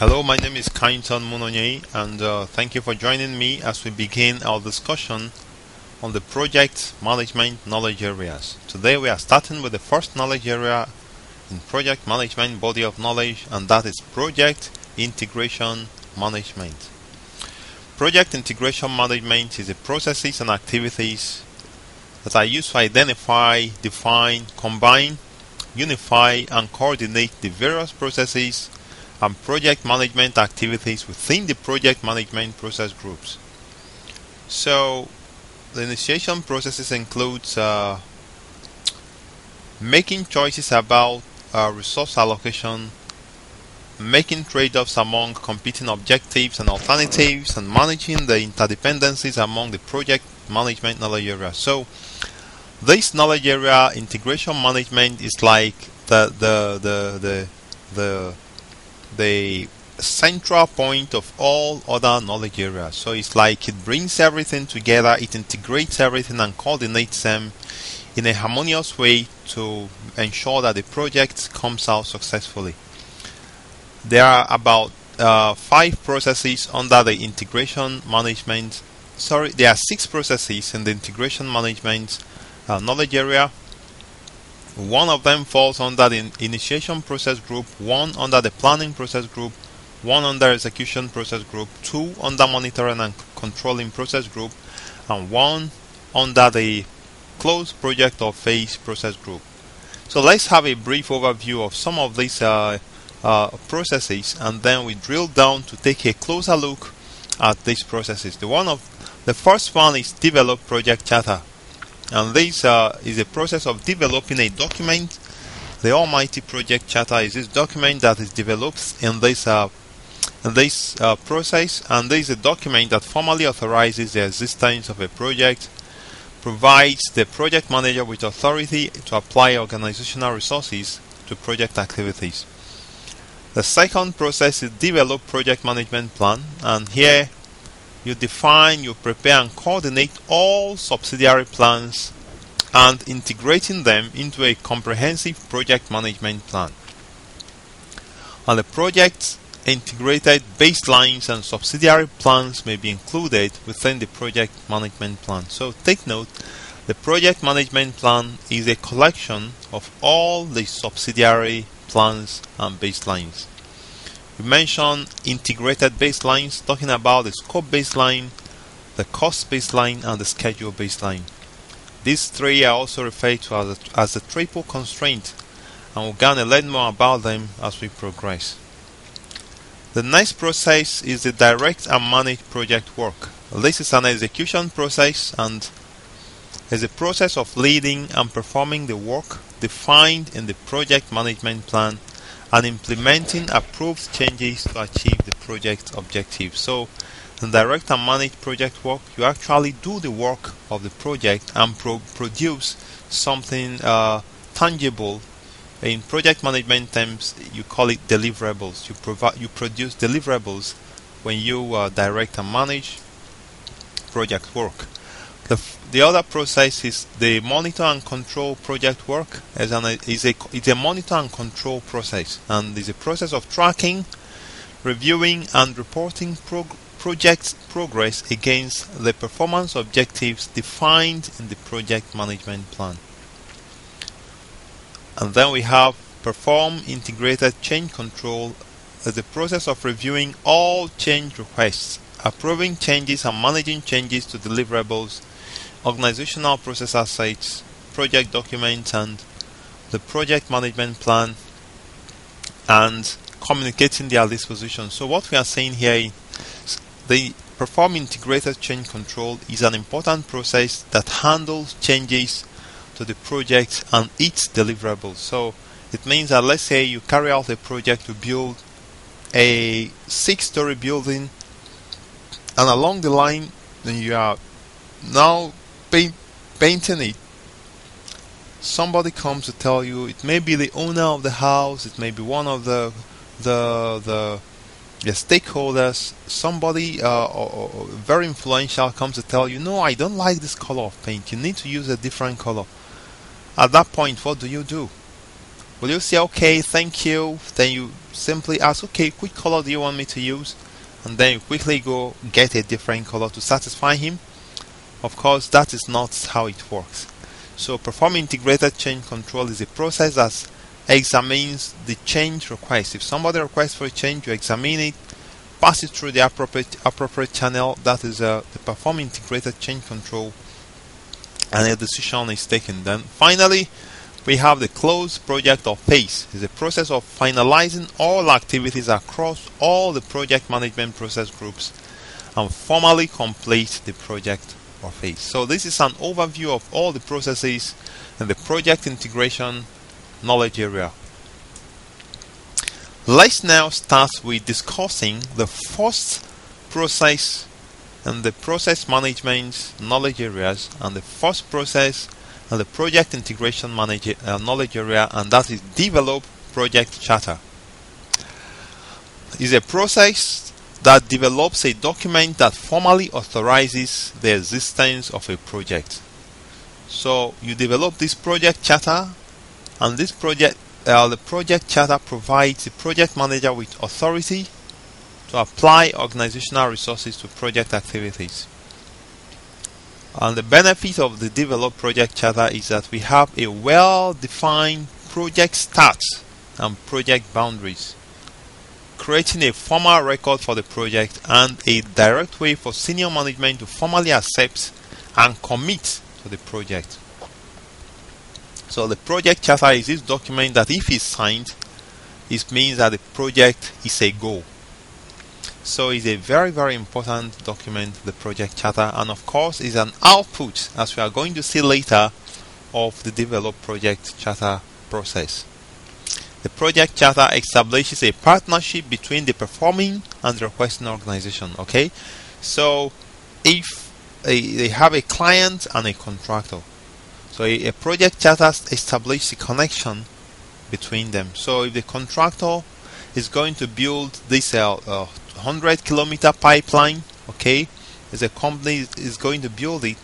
Hello, my name is Kindson Munonye, and thank you for joining me as we begin our discussion on the project management knowledge areas. Today we are starting with the first knowledge area in project management body of knowledge, and that is project integration management. Project integration management is the processes and activities that are used to identify, define, combine, unify, and coordinate the various processes and project management activities within the project management process groups. So, the initiation processes includes making choices about resource allocation, making trade-offs among competing objectives and alternatives, and managing the interdependencies among the project management knowledge area. So, this knowledge area, integration management, is like the central point of all other knowledge areas. So it's like it brings everything together, it integrates everything and coordinates them in a harmonious way to ensure that the project comes out successfully. There are about 5 processes under the integration management. There are 6 processes in the integration management knowledge area. One of them falls under the initiation process group, one under the planning process group, one under execution process group, 2 under monitoring and controlling process group, and 1 under the closed project or phase process group. So let's have a brief overview of some of these processes, and then we drill down to take a closer look at these processes. The first one is develop project charter. And this is a process of developing a document. The Almighty Project Charter is this document that is developed in this process, and this is a document that formally authorizes the existence of a project, provides the project manager with authority to apply organizational resources to project activities. The second process is develop project management plan, and here you define, you prepare and coordinate all subsidiary plans and integrating them into a comprehensive project management plan. And the project's integrated baselines and subsidiary plans may be included within the project management plan. So take note, the project management plan is a collection of all the subsidiary plans and baselines. We mentioned integrated baselines, talking about the scope baseline, the cost baseline, and the schedule baseline. These 3 are also referred to as the triple constraint, and we're going to learn more about them as we progress. The next process is the direct and manage project work. This is an execution process and is a process of leading and performing the work defined in the project management plan and implementing approved changes to achieve the project objectives. So, in direct and managed project work, you actually do the work of the project and produce something tangible. In project management terms, you call it deliverables. You produce deliverables when you direct and manage project work. The other process is the monitor and control project work. It's a monitor and control process, and is a process of tracking, reviewing, and reporting project progress against the performance objectives defined in the project management plan. And then we have perform integrated change control as the process of reviewing all change requests, approving changes and managing changes to deliverables, organizational process assets, project documents, and the project management plan, and communicating their disposition. So what we are saying here is the perform integrated change control is an important process that handles changes to the project and its deliverables. So it means that, let's say you carry out a project to build a 6-story building, and along the line you are now painting it. Somebody comes to tell you, it may be the owner of the house, it may be one of the stakeholders, somebody or very influential comes to tell you, no, I don't like this color of paint, you need to use a different color. At that point, what do? Will you say, okay, thank you? Then you simply ask, okay, which color do you want me to use? And then you quickly go get a different color to satisfy him. Of course, that is not how it works. So perform integrated change control is a process that examines the change request. If somebody requests for a change, you examine it, pass it through the appropriate channel. That is the perform integrated change control, and a decision is taken. Then finally, we have the close project or phase. It's a process of finalizing all activities across all the project management process groups and formally complete the project or phase. So this is an overview of all the processes in the project integration knowledge area. Let's now start with discussing the first process and the process management knowledge areas, and the first process and the project integration knowledge area, and that is develop project charter. It's a process that develops a document that formally authorizes the existence of a project. So you develop this project charter, and this the project charter provides the project manager with authority to apply organizational resources to project activities. And the benefit of the developed project charter is that we have a well-defined project start and project boundaries, creating a formal record for the project and a direct way for senior management to formally accept and commit to the project. So the project charter is this document that if it's signed, it means that the project is a go. So it's a very, very important document, the project charter, and of course is an output, as we are going to see later, of the developed project charter process. The project charter establishes a partnership between the performing and the requesting organization. Okay, so if they have a client and a contractor, so a project charter establishes a connection between them. So if the contractor is going to build this 100-kilometer pipeline, okay, as a company is going to build it,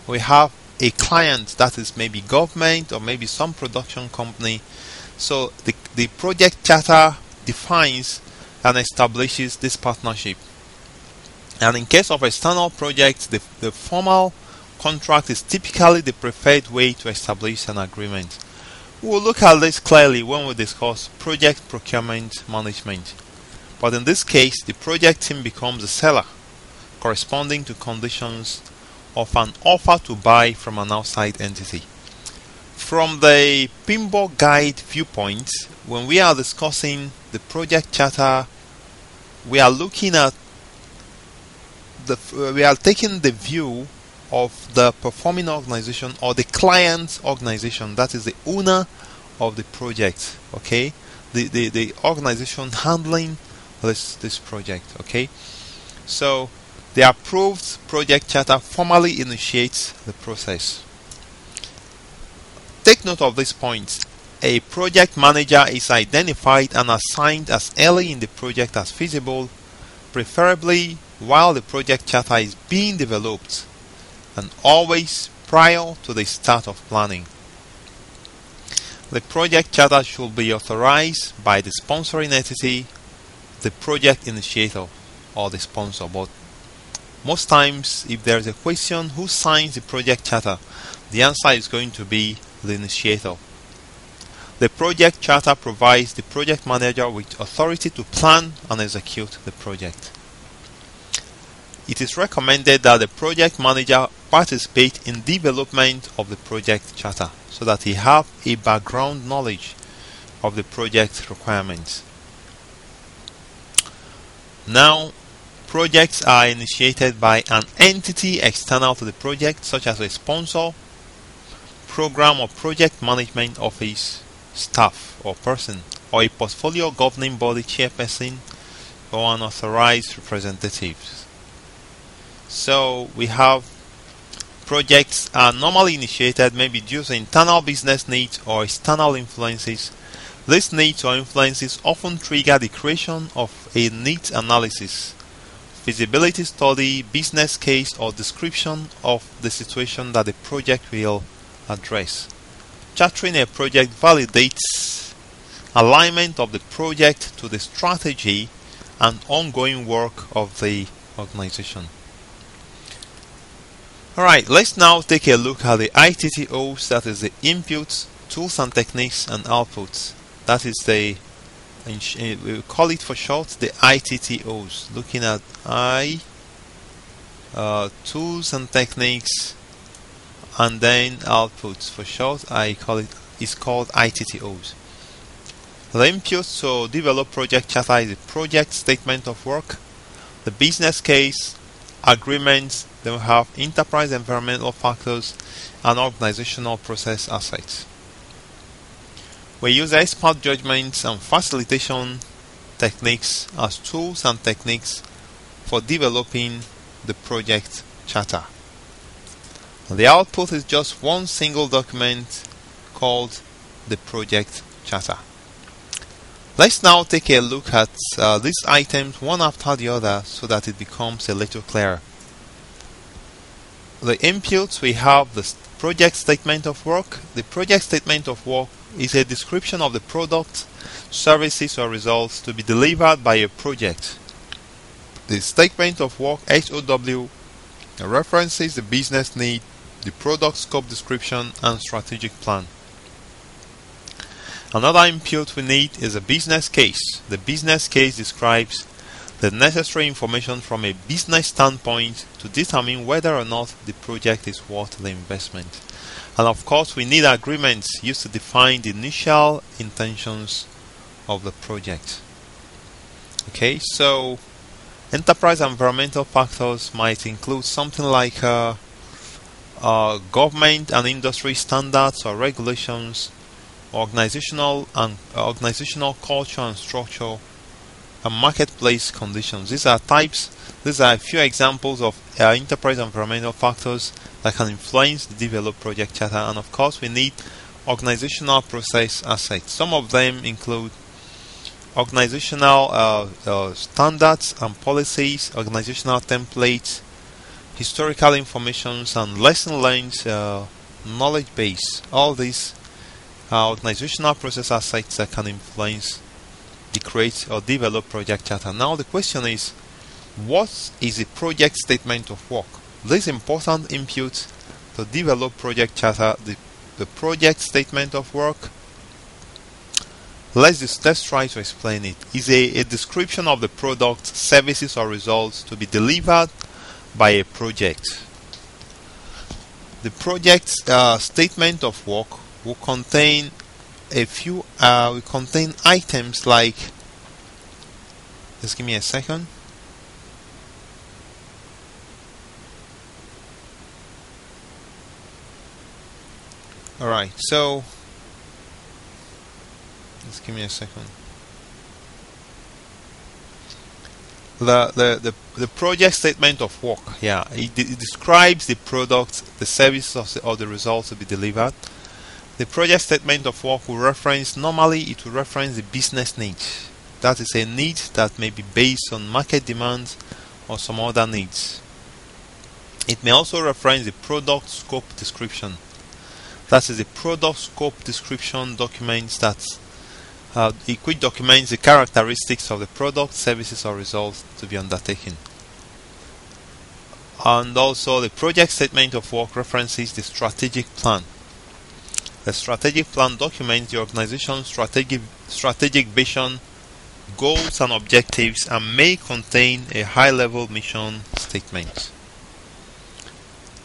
we have a client that is maybe government or maybe some production company. So the project charter defines and establishes this partnership. And in case of external projects, the formal contract is typically the preferred way to establish an agreement. We will look at this clearly when we discuss project procurement management. But in this case, the project team becomes the seller, corresponding to conditions of an offer to buy from an outside entity. From the PMBOK guide viewpoint, when we are discussing the project charter, we are looking at we are taking the view of the performing organization or the client's organization, that is the owner of the project, okay, the organization handling this project. Okay, so the approved project charter formally initiates the process. Take note of this point. A project manager is identified and assigned as early in the project as feasible, preferably while the project charter is being developed, and always prior to the start of planning. The project charter should be authorized by the sponsoring entity, the project initiator, or the sponsor. But most times, if there is a question who signs the project charter, the answer is going to be the initiator. The project charter provides the project manager with authority to plan and execute the project. It is recommended that the project manager participate in development of the project charter so that he have a background knowledge of the project requirements. Now, projects are initiated by an entity external to the project, such as a sponsor, program or project management office, staff or person, or a portfolio governing body chairperson, or an authorized representative. So we have projects are normally initiated maybe due to internal business needs or external influences. These needs or influences often trigger the creation of a needs analysis, feasibility study, business case, or description of the situation that the project will address. Chartering a project validates alignment of the project to the strategy and ongoing work of the organization. Alright, let's now take a look at the ITTOs, that is the inputs, tools and techniques, and outputs. That is the, we call it for short, the ITTOs. Looking at tools and techniques, and then outputs. For short, it's called ITTOs. The inputs to develop project charter is a project statement of work, the business case, agreements. Then we have enterprise environmental factors and organizational process assets. We use expert judgments and facilitation techniques as tools and techniques for developing the project charter. The output is just one single document called the project charter. Let's now take a look at these items one after the other so that it becomes a little clearer. The inputs, we have the project statement of work. The project statement of work is a description of the product, services, or results to be delivered by a project. The statement of work (SOW) references the business need, the product scope description, and strategic plan. Another input we need is a business case. The business case describes the necessary information from a business standpoint to determine whether or not the project is worth the investment. And of course, we need agreements used to define the initial intentions of the project. Okay, so enterprise environmental factors might include something like government and industry standards or regulations, organizational culture and structure, and marketplace conditions. These are a few examples of enterprise environmental factors that can influence the developed project charter. And of course, we need organizational process assets. Some of them include organizational standards and policies, organizational templates, historical information, and lesson learned knowledge base. All these organizational process assets that can influence the create or develop project charter. Now the question is, what is a project statement of work? This important input to develop project charter, the project statement of work. Let's try to explain it. Is a description of the product, services, or results to be delivered by a project. The project statement of work will contain items like, just give me a second. Alright, so just give me a second. The project statement of work, it describes the product, the services, or the results to be delivered. The project statement of work will reference the business needs. That is a need that may be based on market demands or some other needs. It may also reference the product scope description. That is the product scope description documents which documents the characteristics of the product, services, or results to be undertaken. And also the project statement of work references the strategic plan. The strategic plan documents the organization's strategic vision, goals, and objectives, and may contain a high-level mission statement.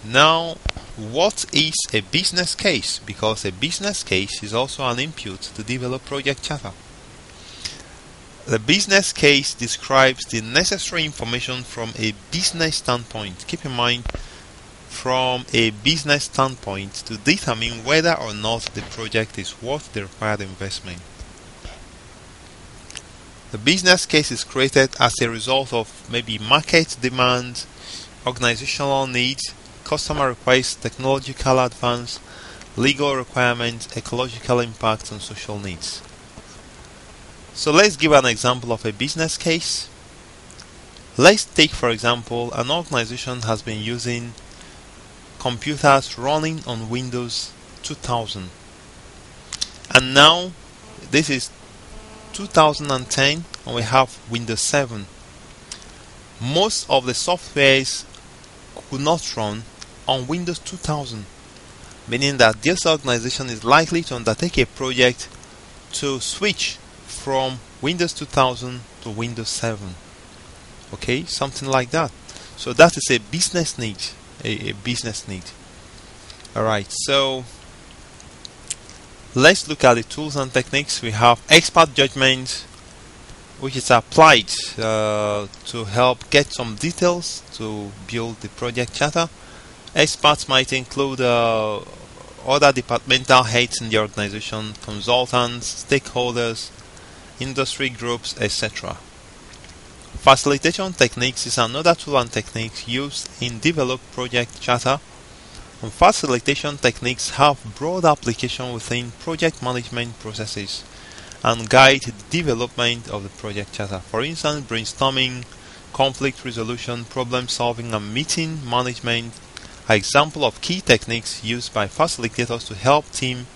Now, what is a business case? Because a business case is also an input to develop project charter. The business case describes the necessary information from a business standpoint. Keep in mind, from a business standpoint, to determine whether or not the project is worth the required investment. The business case is created as a result of maybe market demand, organizational needs, customer requests, technological advance, legal requirements, ecological impact, and social needs. So let's give an example of a business case. Let's take, for example, an organization has been using computers running on Windows 2000, and now this is 2010 and we have Windows 7. Most of the softwares could not run on Windows 2000, meaning that this organization is likely to undertake a project to switch from Windows 2000 to Windows 7. Okay, something like that. So that is a business need, a business need. Alright, so let's look at the tools and techniques. We have expert judgment, which is applied to help get some details to build the project charter. Experts might include other departmental heads in the organization, consultants, stakeholders, industry groups, etc. Facilitation techniques is another tool and technique used in developed project charter. And facilitation techniques have broad application within project management processes and guide the development of the project charter. For instance, brainstorming, conflict resolution, problem solving, and meeting management are examples of key techniques used by facilitators to help teams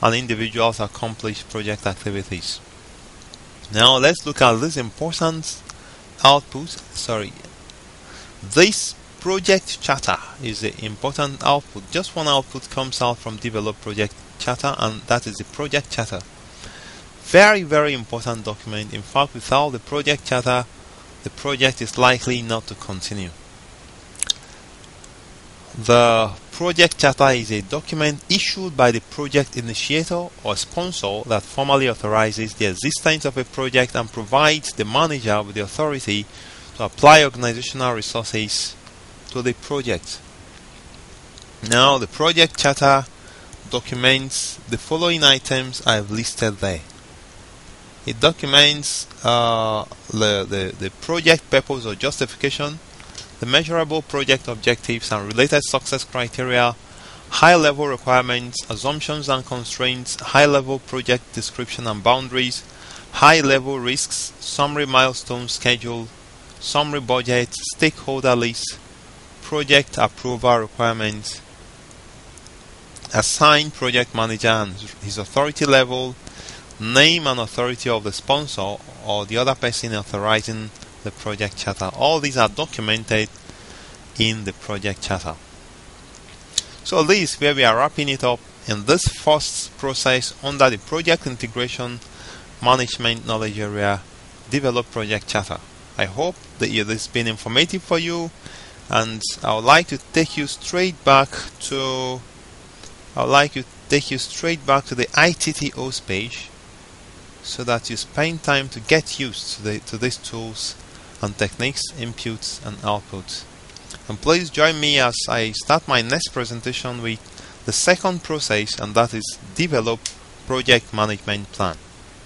and individuals accomplish project activities. Now let's look at this important output. This project charter is the important output. Just one output comes out from developed project charter, and that is the project charter. Very, very important document. In fact, without the project charter, the project is likely not to continue. The project charter is a document issued by the project initiator or sponsor that formally authorizes the existence of a project and provides the manager with the authority to apply organizational resources to the project. Now, the project charter documents the following items I've listed there. It documents the project purpose or justification, the measurable project objectives and related success criteria, high-level requirements, assumptions and constraints, high-level project description and boundaries, high-level risks, summary milestone schedule, summary budget, stakeholder list, project approval requirements, assign project manager and his authority level, name and authority of the sponsor or the other person authorizing the project charter. All these are documented in the project charter. So this is where we are wrapping it up in this first process under the project integration management knowledge area, develop project charter. I hope that this has been informative for you, and I would like to take you straight back to the ITTO's page so that you spend time to get used to these tools and techniques, inputs and outputs. And please join me as I start my next presentation with the second process, and that is develop project management plan.